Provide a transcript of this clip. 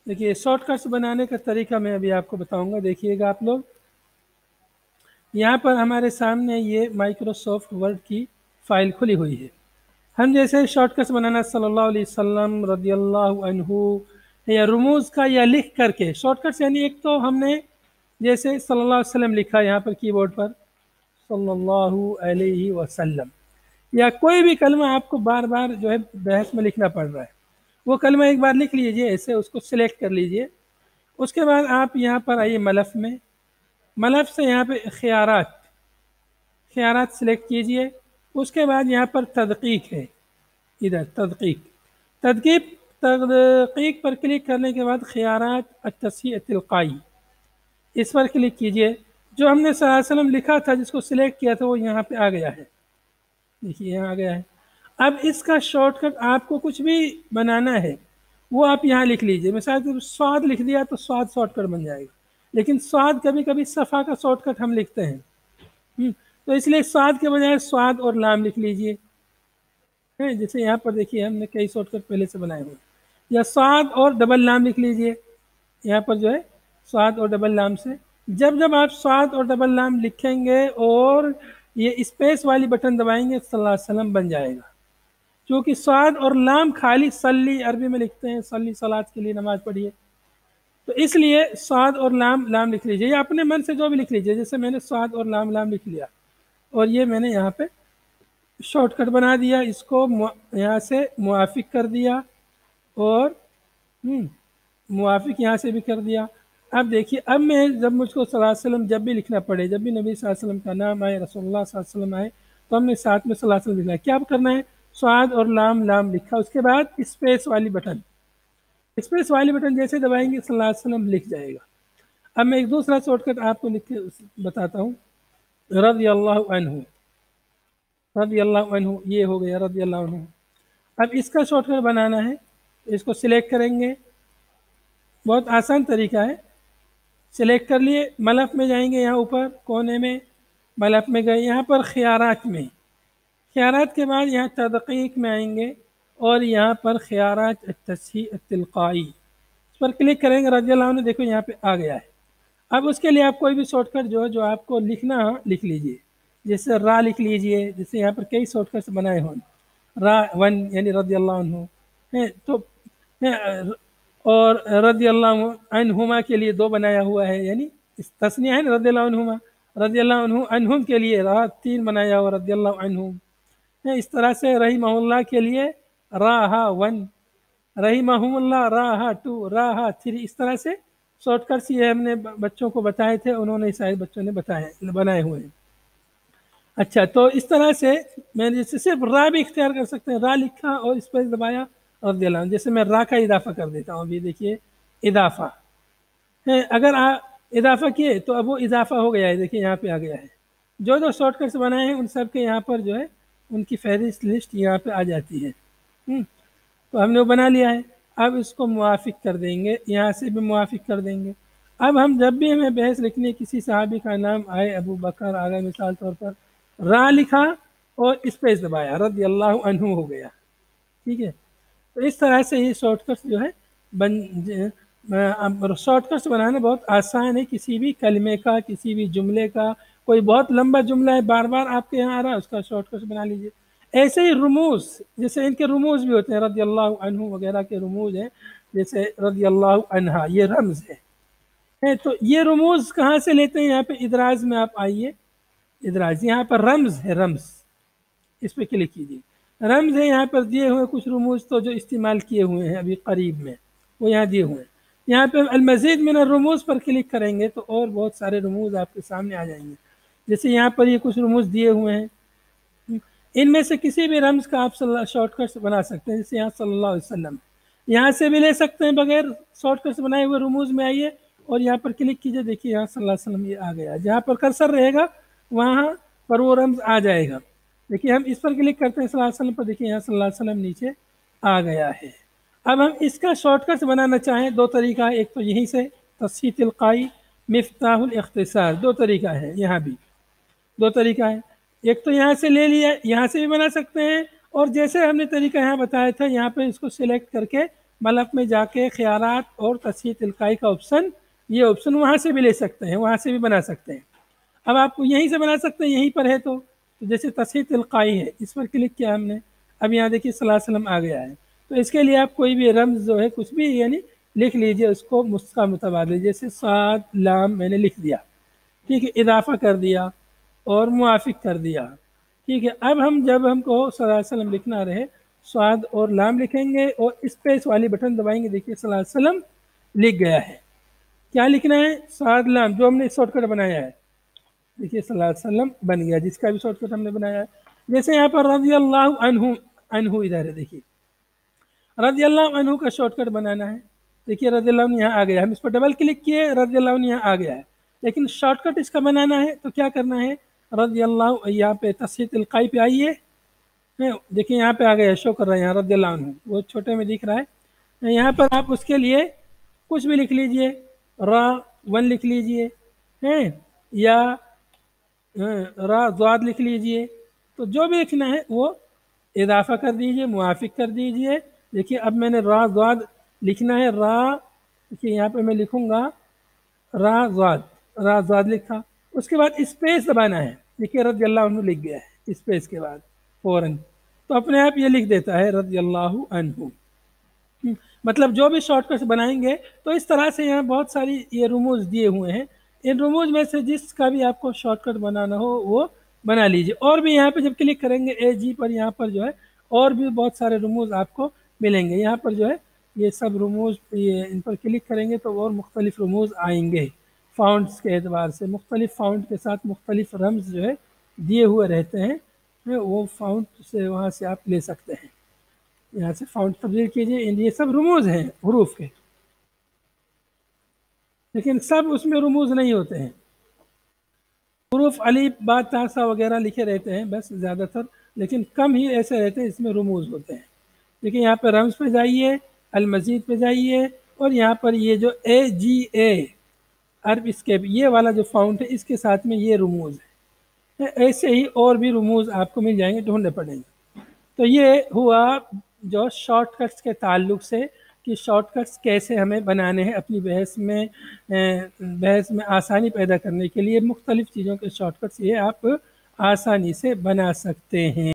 دیکھیے short cuts بنانے کا طریقہ میں ابھی آپ کو بتاؤں گا. دیکھیے گا آپ لوگ یہاں پر ہمارے سامنے یہ مائکروسافٹ ورڈ کی فائل کھلی ہوئی ہے. ہم جیسے شارٹ کٹس بنانا صلی اللہ علیہ وسلم رضی اللہ عنہ یا رموز کا یا لکھ کر کے شارٹ کٹس، یعنی ایک تو ہم نے جیسے صلی اللہ علیہ وسلم لکھا یہاں پر کی بورڈ پر صلی اللہ علیہ وسلم، یا کوئی بھی کلمہ آپ کو بار بار جو ہے بحث میں لکھنا پڑ رہا ہے، وہ کلمہ ایک بار لکھ لیجئے، ایسے اس کو سلیکٹ کر لیجئے. اس کے بعد آپ یہاں پر آئیے ملف میں، ملف سے یہاں پہ خیارات سلیکٹ کیجئے. اس کے بعد یہاں پر تدقیق ہے، ادھر تدقیق پر کلک کرنے کے بعد خیارات التصحیح التلقائی اس پر کلک کیجئے. جو ہم نے صلی اللہ علیہ وسلم لکھا تھا جس کو سلیکٹ کیا تھا وہ یہاں پہ آ گیا ہے، دیکھیے یہاں آ گیا ہے. اب اس کا شارٹ کٹ آپ کو کچھ بھی بنانا ہے وہ آپ یہاں لکھ لیجئے. مثال کہ سواد لکھ دیا تو سواد شارٹ کٹ بن جائے گا، لیکن سواد کبھی کبھی صفحہ کا شارٹ کٹ ہم لکھتے ہیں، تو اس لیے سواد کے بجائے سواد اور لام لکھ لیجئے. جیسے یہاں پر دیکھیے ہم نے کئی شارٹ کٹ پہلے سے بنائے ہوئے، یا سواد اور ڈبل لام لکھ لیجئے. یہاں پر جو ہے سواد اور ڈبل لام سے جب آپ سواد اور ڈبل لام لکھیں گے اور یہ اسپیس والی بٹن دبائیں گے صلی اللہ علیہ وسلم بن جائے گا. کیونکہ سواد اور لام خالی صلی عربی میں لکھتے ہیں، صلی صلاۃ کے لیے نماز پڑھیے، تو اس لیے سواد اور لام لکھ لیجئے، یا اپنے من سے جو بھی لکھ لیجئے. جیسے میں نے سواد اور لام لکھ لیا اور یہ میں نے یہاں پہ شارٹ کٹ بنا دیا، اس کو یہاں سے موافق کر دیا اور موافق یہاں سے بھی کر دیا. اب دیکھیے اب میں جب مجھ کو صلی اللہ علیہ وسلم جب بھی لکھنا پڑے، جب بھی نبی صلی اللہ علیہ وسلم کا نام آئے، رسول اللہ صلی اللہ علیہ وسلم آئے، تو ہم نے ساتھ میں صلی اللہ علیہ وسلم لکھنا ہے. کیا کرنا ہے؟ سواد اور لام لکھا، اس کے بعد اسپیس والی بٹن جیسے دبائیں گے صلی اللہ علیہ وسلم لکھ جائے گا. اب میں ایک دوسرا شارٹ کٹ آپ کو لکھ کے بتاتا ہوں. رضی اللہ عنہ یہ ہو گیا رضی اللہ عنہ. اب اس کا شارٹ کٹ بنانا ہے، اس کو سلیکٹ کریں گے، بہت آسان طریقہ ہے. سلیکٹ کر لیے، ملف میں جائیں گے، یہاں اوپر کونے میں ملف میں گئے، یہاں پر خیارات کے بعد یہاں تدقیق میں آئیں گے اور یہاں پر خیارات التصحیح التلقائی اس پر کلک کریں گے. رضی اللہ عنہ دیکھو یہاں پہ آ گیا ہے. اب اس کے لیے آپ کوئی بھی شارٹ کٹ جو آپ کو لکھنا لکھ لیجئے. جیسے را لکھ لیجئے، جیسے یہاں پر کئی شارٹ کٹس بنائے ہوں، را 1 یعنی رضی اللہ عنہ تو اور رضی اللہ عنہما کے لیے 2 بنایا ہوا ہے، یعنی تثنیہ ہے نا، رضی اللہ عنہما. رضی اللہ عنہ عنہم کے لیے را 3 بنایا ہوا، رضی اللہ عنہم. اس طرح سے رحمہ اللہ کے لیے راہا 1، رحمہم اللہ راہا 2، راہا 3. اس طرح سے شارٹ کٹس یہ ہم نے بچوں کو بتائے تھے، انہوں نے شاید بچوں نے بنائے ہوئے ہیں. اچھا، تو اس طرح سے میں جیسے صرف را بھی اختیار کر سکتے ہیں، را لکھا اور اس پر دبایا رضی اللہ عنہ. جیسے میں را کا اضافہ کر دیتا ہوں، ابھی دیکھیے اضافہ ہے، اگر اضافہ کیے تو اب وہ اضافہ ہو گیا ہے، دیکھیے یہاں پہ آ گیا ہے. جو شارٹ کٹس بنائے ہیں ان سب کے یہاں پر جو ہے ان کی فہرست لسٹ یہاں پہ آ جاتی ہے. تو ہم نے وہ بنا لیا ہے. اب اس کو موافق کر دیں گے، یہاں سے بھی موافق کر دیں گے. اب ہم جب بھی ہمیں بحث لکھنے کسی صحابی کا نام آئے، ابو بکر آ گئے مثال طور پر، را لکھا اور اسپیس دبایا، رضی اللہ عنہ ہو گیا. ٹھیک ہے، تو اس طرح سے یہ شارٹ کٹس جو ہے شارٹ کٹس بنانا بہت آسان ہے. کسی بھی کلمے کا، کسی بھی جملے کا، کوئی بہت لمبا جملہ ہے بار بار آپ کے یہاں آ رہا ہے، اس کا شارٹ کٹس بنا لیجیے. ایسے ہی رموز، جیسے ان کے رموز بھی ہوتے ہیں، رضی اللہ عنہ وغیرہ کے رموز ہیں، جیسے رضی اللہ عنہا یہ رمز ہے. تو یہ رموز کہاں سے لیتے ہیں؟ یہاں پہ ادراج میں آپ آئیے، ادراج یہاں پر رمز ہے، رمز اس پہ کلک کیجیے. رمز ہے یہاں پر دیے ہوئے کچھ رموز تو جو استعمال کیے ہوئے ہیں ابھی قریب میں، وہ یہاں دیے ہوئے ہیں. یہاں پہ المزید من الرموز پر کلک کریں گے تو اور بہت سارے رموز آپ کے سامنے آ جائیں گے. جیسے یہاں پر یہ کچھ رموز دیے ہوئے ہیں، ان میں سے کسی بھی رمز کا آپ شارٹ کٹس بنا سکتے ہیں. جیسے یہاں صلی اللہ علیہ وسلم، یہاں سے بھی لے سکتے ہیں بغیر شارٹ کٹس بنائے ہوئے. رموز میں آئیے اور یہاں پر کلک کیجئے، دیکھیے یہاں صلی اللہ علیہ وسلم یہ آ گیا. جہاں پر کرسر رہے گا وہاں پر وہ رمز آ جائے گا. دیکھیے ہم اس پر کلک کرتے ہیں صلی اللہ علیہ وسلم پر، دیکھیے یہاں صلی اللہ علیہ وسلم نیچے آ گیا ہے. اب ہم اس کا شارٹ کٹس بنانا چاہیں، 2 طریقہ ہے. ایک تو یہیں سے تصحیح تلقائی، مفتاح الاختصار، 2 طریقہ ہے. یہاں بھی 2 طریقہ ہے. ایک تو یہاں سے لے لیا، یہاں سے بھی بنا سکتے ہیں، اور جیسے ہم نے طریقہ یہاں بتایا تھا، یہاں پہ اس کو سلیکٹ کر کے ملف میں جا کے خیارات اور تصحیح تلقائی کا آپشن، یہ آپشن وہاں سے بھی لے سکتے ہیں، وہاں سے بھی بنا سکتے ہیں۔ اب آپ کو یہیں سے بنا سکتے ہیں، یہیں پر ہے تو جیسے تصحیح تلقائی ہے، اس پر کلک کیا ہم نے، اب یہاں دیکھیے صلی اللہ علیہ وسلم آ گیا ہے۔ تو اس کے لیے آپ کوئی بھی رمز جو ہے کچھ بھی یعنی لکھ لیجئے اس کو کا متبادل، جیسے صاد لام میں نے لکھ دیا، ٹھیک ہے، اضافہ کر دیا اور موافق کر دیا، ٹھیک ہے۔ اب جب ہم کو صلی اللہ علیہ وسلم لکھنا رہے، صاد اور لام لکھیں گے اور اسپیس والی بٹن دبائیں گے، دیکھیے صلی اللہ علیہ وسلم لکھ گیا ہے۔ کیا لکھنا ہے؟ صاد لام، جو ہم نے شارٹ کٹ بنایا ہے، دیکھیے صلی اللہ علیہ وسلم بن گیا، جس کا بھی شارٹ کٹ ہم نے بنایا ہے۔ جیسے یہاں پر رضی اللہ عنہ، عنہ ادھر ہے، دیکھیے رضی اللہ عنہ کا شارٹ کٹ بنانا ہے، دیکھیے رضی اللہ عنہ یہاں آ گیا، ہم اس پر ڈبل کلک کیے، رضی اللہ عنہ یہاں آ گیا ہے، لیکن شارٹ کٹ اس کا بنانا ہے تو کیا کرنا ہے؟ رضی اللہ، یہاں پہ تصحیح تلقائی پہ آئیے، دیکھیں یہاں پہ آ گیا، شو کر رہا ہے یہاں رضی اللہ عنہ، وہ چھوٹے میں دکھ رہا ہے۔ یہاں پر آپ اس کے لیے کچھ بھی لکھ لیجئے، را 1 لکھ لیجئے، یا را ضاد لکھ لیجئے، تو جو بھی لکھنا ہے وہ اضافہ کر دیجئے، موافق کر دیجئے۔ دیکھیے اب میں نے را ضاد لکھنا ہے، را، دیکھیے یہاں پہ میں لکھوں گا را ضاد، را ضاد لکھا، اس کے بعد اسپیس دبانا ہے، دیکھیے رضی اللہ عنہ لکھ گیا ہے اسپیس کے بعد فوراً، تو اپنے آپ یہ لکھ دیتا ہے رضی اللہ عنہ۔ مطلب جو بھی شارٹ کٹس بنائیں گے تو اس طرح سے یہاں بہت ساری یہ رموز دیے ہوئے ہیں، ان رموز میں سے جس کا بھی آپ کو شارٹ کٹ بنانا ہو وہ بنا لیجئے۔ اور بھی یہاں پہ جب کلک کریں گے اے جی پر، یہاں پر جو ہے اور بھی بہت سارے رموز آپ کو ملیں گے، یہاں پر جو ہے یہ سب رموز، یہ ان پر کلک کریں گے تو اور مختلف رموز آئیں گے فاؤنٹس کے اعتبار سے، مختلف فاؤنٹ کے ساتھ مختلف رمز جو ہے دیے ہوئے رہتے ہیں، وہ فاؤنٹ سے وہاں سے آپ لے سکتے ہیں، یہاں سے فاؤنٹ تبدیل کیجئے۔ یہ سب رموز ہیں حروف کے، لیکن سب اس میں رموز نہیں ہوتے ہیں، حروف الف با تا سا وغیرہ لکھے رہتے ہیں بس زیادہ تر، لیکن کم ہی ایسے رہتے ہیں اس میں رموز ہوتے ہیں۔ لیکن یہاں پہ رمز پہ جائیے، المزید پہ جائیے، اور یہاں پر یہ جو اے جی اے عرب اسکیپ، یہ والا جو فاؤنٹ ہے اس کے ساتھ میں یہ رموز ہے، ایسے ہی اور بھی رموز آپ کو مل جائیں گے، ڈھونڈنے پڑیں گے۔ تو یہ ہوا جو شارٹ کٹس کے تعلق سے کہ شارٹ کٹس کیسے ہمیں بنانے ہیں اپنی بحث میں آسانی پیدا کرنے کے لیے، مختلف چیزوں کے شارٹ کٹس یہ آپ آسانی سے بنا سکتے ہیں۔